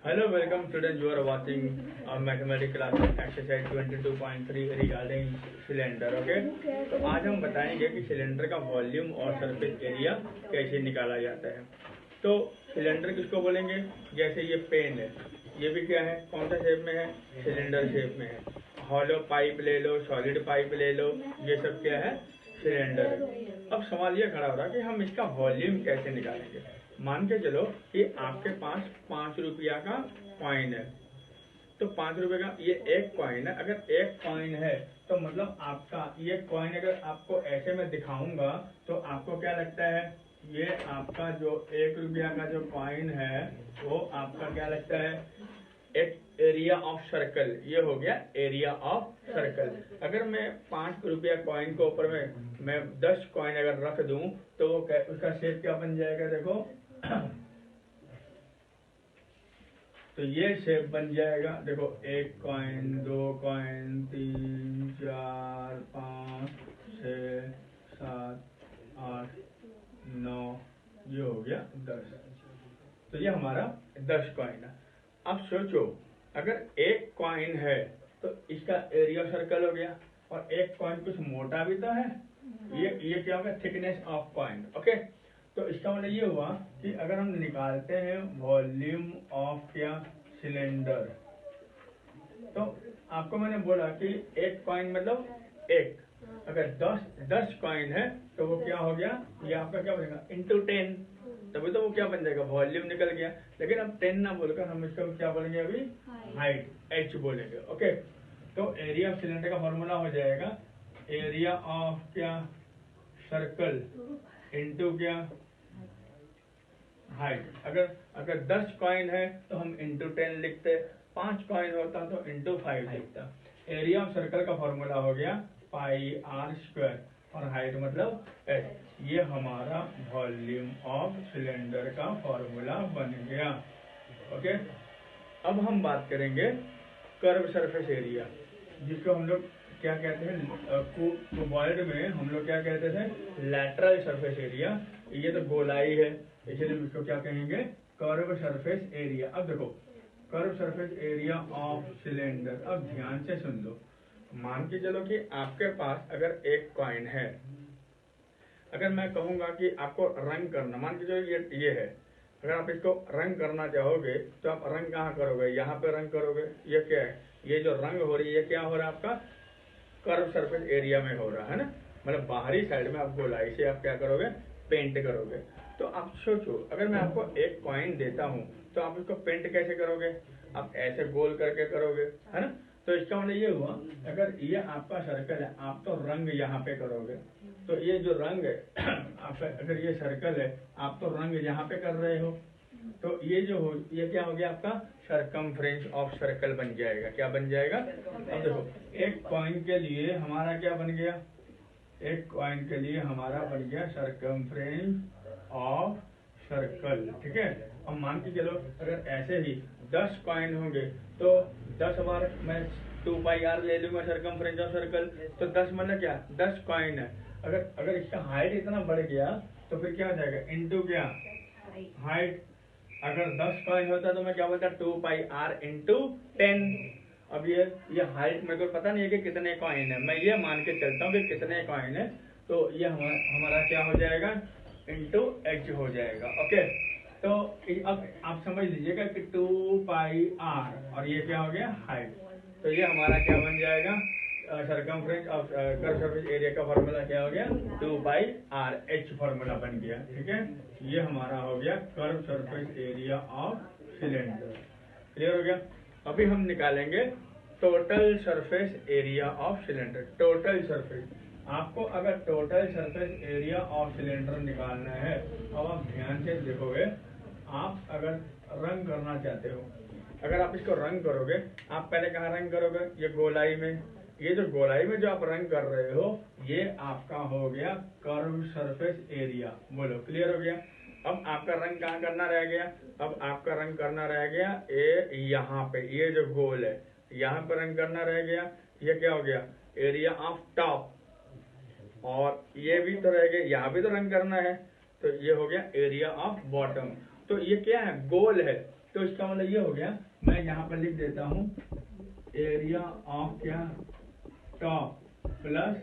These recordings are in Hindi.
Hello, welcome students. You are watching mathematics class exercise 22.3 regarding cylinder. Okay? तो आज हम बताएंगे कि सिलेंडर का वॉल्यूम और सरफेस एरिया कैसे निकाला जाता है। तो सिलेंडर किसको बोलेंगे? जैसे ये पेन है, ये भी क्या है, कौन सा शेप में है? सिलेंडर शेप में है। हॉलो पाइप ले लो, सॉलिड पाइप ले लो, ये सब क्या है? सिलेंडर है। अब सवाल ये खड़ा हो रहा है कि हम इसका वॉल्यूम कैसे निकालेंगे। मान के चलो कि आपके पास 5 रुपया का कॉइन है, तो 5 रुपए का ये एक कॉइन है। अगर एक कॉइन है तो मतलब आपका ये कॉइन अगर आपको ऐसे में दिखाऊंगा तो आपको क्या लगता है, ये आपका जो 1 रुपया का जो कॉइन है वो आपका क्या लगता है, एक एरिया ऑफ सर्कल। ये हो गया एरिया ऑफ सर्कल। अगर मैं 5 रुपया कॉइन को ऊपर में मैं 10 कॉइन अगर रख दूं तो वो उसका शेप क्या बन जाएगा, देखो तो ये शेप बन जाएगा। देखो 1 कॉइन, 2 कॉइन, 3, 4, 5, 6, 7, 8, 9, ये हो गया 10। तो ये हमारा 10 कॉइन है। अब सोचो अगर एक कॉइन है तो इसका एरिया सर्कल हो गया, और एक कॉइन कुछ मोटा भी तो है, ये क्या होगा, थिकनेस ऑफ कॉइन। ओके, तो इसका मतलब ये हुआ कि अगर हम निकालते हैं वॉल्यूम ऑफ क्या, सिलेंडर, तो आपको मैंने बोला कि एक कॉइन मतलब एक, अगर 10 कॉइन है तो वो क्या हो गया, ये आपका क्या बनेगा, इंटू 10, तभी तो वो क्या बन जाएगा, वॉल्यूम निकल गया। लेकिन अब 10 ना बोलकर हम इसका क्या बोलेंगे, अभी हाइट, h बोलेंगे। ओके, तो एरिया ऑफ सिलेंडर का फॉर्मूला हो जाएगा एरिया ऑफ क्या, सर्कल इंटू क्या, हाइट। अगर 10 कॉइन है तो हम इंटू 10 लिखते, 5 कॉइन होता तो इंटू 5 लिखता। एरिया ऑफ सर्कल का फॉर्मूला हो गया पाई आर स्क्वायर, और हाइट मतलब h। ये हमारा वॉल्यूम ऑफ सिलेंडर का फॉर्मूला बन गया। ओके, अब हम बात करेंगे कर्व सरफेस एरिया, जिसको हम लोग क्या कहते हैं, क्यूबॉइड में हम लोग क्या कहते थे, लैटरल सरफेस एरिया। ये तो गोलाई है, इसलिए इसको क्या कहेंगे, कर्व सरफेस एरिया। अब देखो curve surface area of cylinder, अब ध्यान से सुन लो। मान के चलो कि आपके पास अगर एक कॉइन है, अगर मैं कहूंगा कि आपको रंग करना, मान के चलो ये है, अगर आप इसको रंग करना चाहोगे तो आप रंग कहाँ करोगे, यहाँ पे रंग करोगे। ये क्या है, ये जो रंग हो रही है, ये क्या हो रहा है, आपका कर्व सरफेस एरिया में हो रहा है ना, मतलब बाहरी साइड में आप गोलाई से आप क्या करोगे, पेंट करोगे। तो आप सोचो अगर मैं आपको एक कॉइन देता हूँ तो आप इसको पेंट कैसे करोगे, आप ऐसे गोल करके करोगे, है ना। तो इसका मतलब ये हुआ, अगर ये आपका सर्कल है, आप तो रंग यहाँ पे करोगे, तो ये जो रंग है आप अगर ये सर्कल है, आप तो रंग यहाँ पे कर रहे हो, तो ये जो हो, ये क्या हो गया, आपका सरकमफ्रेंस ऑफ सर्कल बन जाएगा। क्या बन जाएगा, अब देखो एक कॉइन के लिए हमारा क्या बन गया, एक कॉइन के लिए हमारा बन गया सरकमफ्रेंस ऑफ सर्कल। ठीक है, अब मान के चलो अगर ऐसे ही 10 कॉइन होंगे तो 10 बार मैं 2 पाई आर ले लूंगा सरकमफ्रेंस ऑफ सर्कल, तो 10 मतलब क्या, 10 कॉइन है। अगर इसका हाइट इतना बढ़ गया तो फिर क्या हो जाएगा, इंटू क्या, हाइट। अगर 10 कॉइन होता तो मैं क्या बोलता, 2 पाई आर इंटू 10। अब ये हाइट मेरे को पता नहीं है कि कितने कॉइन है, मैं ये मान के चलता हूँ कि कितने कॉइन है, तो ये हमारा क्या हो जाएगा, इंटू h हो जाएगा। ओके, तो अब आप समझ लीजिएगा कि 2 पाई आर और ये क्या हो गया, हाइट। तो ये हमारा क्या बन जाएगा, circumference of curve surface area का फॉर्मूला क्या हो गया, 2 पाई आर, h फॉर्मूला बन गया। ठीक है, ये हमारा हो गया curve surface area of cylinder. Clear हो गया। अभी हम निकालेंगे total surface area of cylinder. Total surface, आपको अगर total surface area of cylinder निकालना है, अब आप ध्यान से देखोगे, आप अगर रंग करना चाहते हो, अगर आप इसको रंग करोगे, आप पहले कहाँ रंग करोगे, ये गोलाई में। ये जो गोलाई में जो आप रंग कर रहे हो, ये आपका हो गया कर्व सरफेस एरिया। बोलो क्लियर हो गया। अब आपका रंग कहाँ करना रह गया, अब आपका रंग करना रह गया यहाँ पे, ये जो गोल है यहाँ पर रंग करना रह गया। ये क्या हो गया, एरिया ऑफ टॉप, और ये भी तो रह गया, यहाँ भी तो रंग करना है, तो ये हो गया एरिया ऑफ बॉटम। तो ये क्या है, गोल है, तो इसका मतलब ये हो गया, मैं यहाँ पर लिख देता हूँ एरिया ऑफ क्या top plus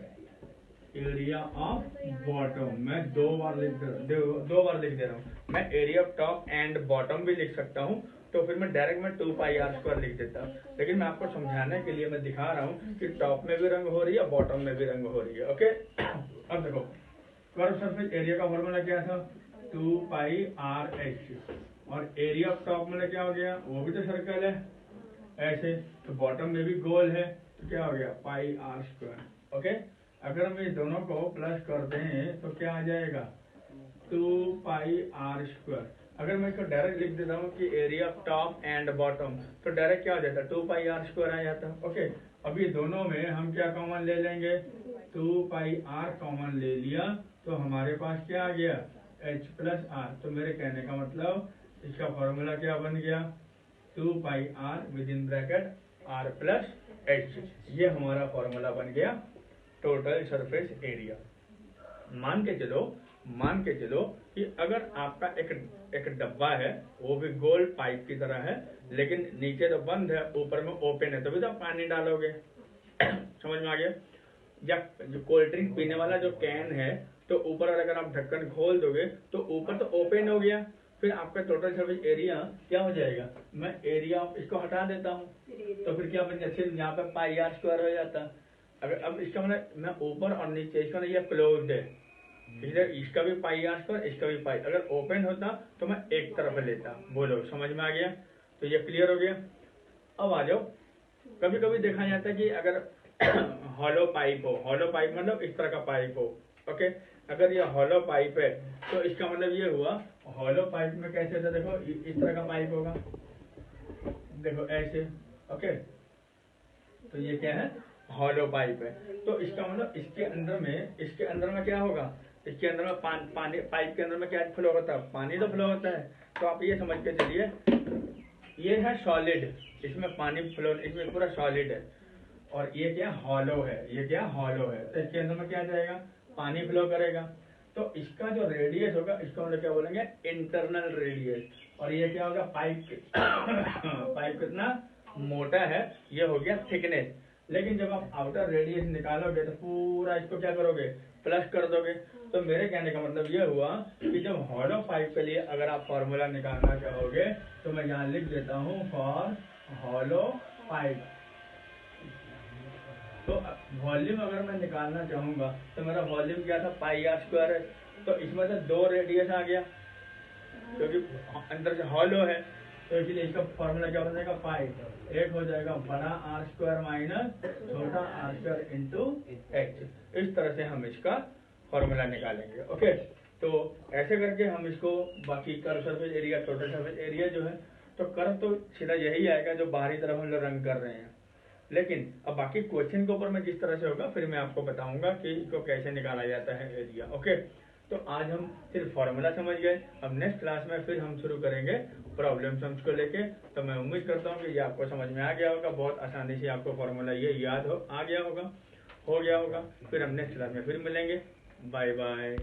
area of bottom. मैं दो बार लिख दे रहा हूँ। मैं area of top and bottom भी लिख सकता हूँ, तो फिर मैं डायरेक्ट में 2πr² लिख देता हूँ, लेकिन मैं आपको समझाने के लिए मैं दिखा रहा हूँ कि टॉप में भी रंग हो रही है, बॉटम में भी रंग हो रही है। ओके, अब देखो कर्व सरफेस एरिया का फॉर्मूला क्या था, 2πrh, और एरिया ऑफ टॉप में क्या हो गया, वो भी तो सर्कल है ऐसे, तो बॉटम में भी गोल है, तो क्या हो गया πr²। ओके, अगर हम ये दोनों को प्लस करते हैं तो क्या आ जाएगा 2πr²। अगर मैं इसको डायरेक्ट लिख देता हूँ कि area of top and bottom, तो डायरेक्ट क्या हो जाता है 2πr² आ जाता है। ओके, अब ये दोनों में हम क्या कॉमन ले लेंगे, 2πr कॉमन ले लिया, तो हमारे पास क्या आ गया h+r। तो मेरे कहने का मतलब इसका फॉर्मूला क्या बन गया, 2πr with in bracket r+h। ये हमारा फॉर्मूला बन गया टोटल सरफेस एरिया। मान के चलो कि अगर आपका एक डब्बा है, वो भी गोल पाइप की तरह है, लेकिन नीचे तो बंद है, ऊपर में ओपन है, तभी तो आप पानी डालोगे। समझ में आ गया? जब जो कोल्ड ड्रिंक पीने वाला जो कैन है, तो ऊपर अगर आप ढक्कन खोल दोगे तो ऊपर तो ओपन हो गया, फिर आपका टोटल सर्फेस एरिया क्या हो जाएगा, मैं एरिया इसको हटा देता हूँ, तो फिर क्या बन जाए, सिर्फ यहाँ पे πr² हो जाता। अगर अब इसका मतलब मैं ऊपर और नीचे, इसका ये क्लोज्ड है, इधर इसका भी πr², इसका भी पाई, अगर ओपन होता तो मैं एक तरफ लेता। बोलो समझ में आ गया? तो ये क्लियर हो गया। अब आ जाओ, कभी कभी देखा जाता है कि अगर हॉलो पाइप हो, हॉलो पाइप मतलब इस तरह का पाइप हो। ओके, अगर ये हॉलो पाइप है तो इसका मतलब ये हुआ, हॉलो पाइप में कैसे होता है, देखो इस तरह का पाइप होगा, देखो ऐसे। ओके, तो ये क्या है, हॉलो पाइप है, तो इसका मतलब इसके अंदर में क्या होगा, इसके अंदर में पानी, पाइप के अंदर में क्या फ्लो होता है, पानी तो फ्लो होता है। तो आप ये समझ के चलिए, ये है सॉलिड, इसमें पानी फ्लो, इसमें पूरा सॉलिड है, और ये क्या हॉलो है, ये क्या हॉलो है, तो इसके अंदर में क्या जाएगा, पानी फ्लो करेगा। तो इसका जो रेडियस होगा, इसको हम लोग क्या बोलेंगे, इंटरनल रेडियस। और ये क्या होगा, पाइप पाइप कितना मोटा है, ये हो गया थिकनेस। लेकिन जब आप आउटर रेडियस निकालोगे तो पूरा इसको क्या करोगे, प्लस कर दोगे। तो मेरे कहने का मतलब ये हुआ कि जब हॉलो पाइप के लिए अगर आप फॉर्मूला निकालना चाहोगे, तो मैं यहाँ लिख देता हूँ फॉर हॉलो पाइप। तो वॉल्यूम अगर मैं निकालना चाहूंगा तो मेरा वॉल्यूम क्या था, πr² है, तो इसमें से 2 रेडियस आ गया, क्योंकि अंदर से हॉलो है, तो इसलिए इसका फॉर्मूला क्या बनेगा, पाइप एक हो जाएगा बड़ा r² माइनस छोटा r² इंटू h। इस तरह से हम इसका फॉर्मूला निकालेंगे। ओके, तो ऐसे करके हम इसको, बाकी curve surface area, total surface area जो है, तो कर्व तो सीधा यही आएगा जो बाहरी तरफ हम लोग रंग कर रहे हैं। लेकिन अब बाकी क्वेश्चन के ऊपर में जिस तरह से होगा, फिर मैं आपको बताऊंगा कि इसको कैसे निकाला जाता है एरिया। ओके, तो आज हम सिर्फ फॉर्मूला समझ गए, अब नेक्स्ट क्लास में फिर हम शुरू करेंगे प्रॉब्लम सम्स को लेके। तो मैं उम्मीद करता हूँ कि ये आपको समझ में आ गया होगा, बहुत आसानी से आपको फॉर्मूला ये याद आ गया होगा, हो गया होगा। फिर हम नेक्स्ट क्लास में फिर मिलेंगे। Bye bye.